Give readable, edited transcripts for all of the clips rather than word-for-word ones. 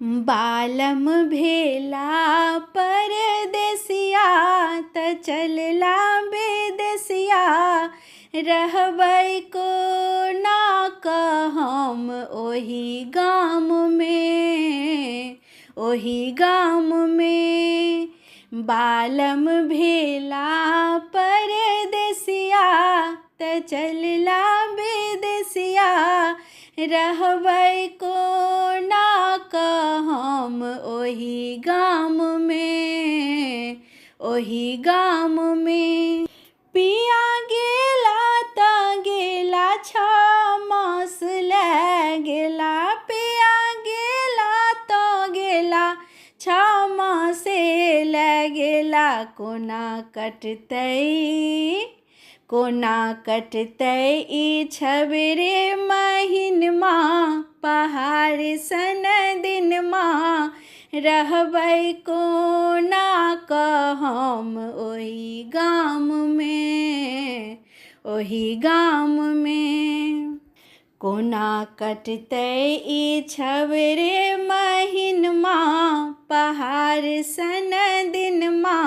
बालम भेला परदेसिया त चलला विदेसिया। रहबै को ना कहम ओही गाम में, ओही गाम में। बालम भेला परदेसिया त चलला विदेसिया। रहबै को ना कहम ओही गाम में, ओही गाम में। पिया गेला त गेला 6 मास लै गेला। पिया गेला त गेला 6 मासे लै गेला। कोना कटतै, कोना कटतै ई छबरे महिनमा। पहाड़ सन दिनमा रहबै को ना कहम ओही गाम में, ओही गाम में। कोना कटतै ई छबरे महिनमा। पहाड़ सन दिनमा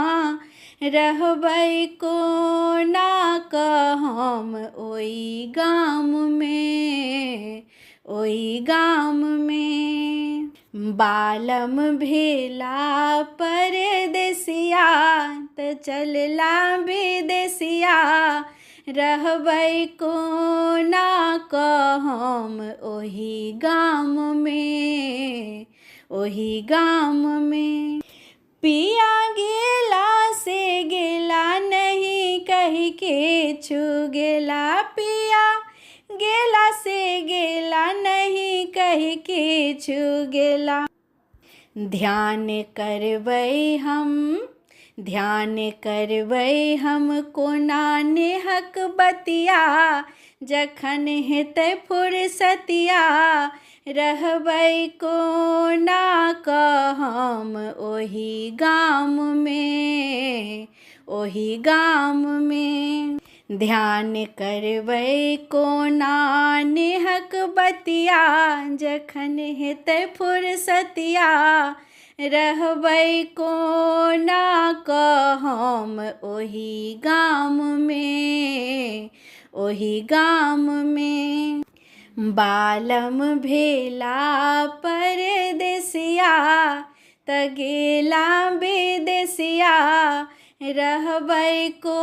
रहबै को ना कहम ओही गाम में, ओही गाम में। बालम भेला परदेसिया त चलला विदेसिया। रहबै को ना कहम ओही गाम में, ओही गाम में। पिया गेला से गेला नहीं कही के छु गेला। पिया गेला से गेला नहीं कही के छु गेला। ध्यान करबै हम, ध्यान करबै हम कोना नेहक बतिया। जखन हेतै फुर्सतिया रहबै को ना कहम ओही गाम में, ओही गाम में। ध्यान करबै कोना नेहक बतिया। जखन हेतै फुर्सतिया रहबै को ना कहम ओही गाम में, ओही गाम में। बालम भेला परदेसिया त गेला विदेसिया। रहबै को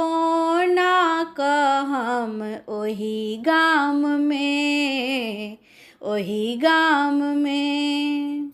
ना कहम ओही गाम में, ओही गाम में।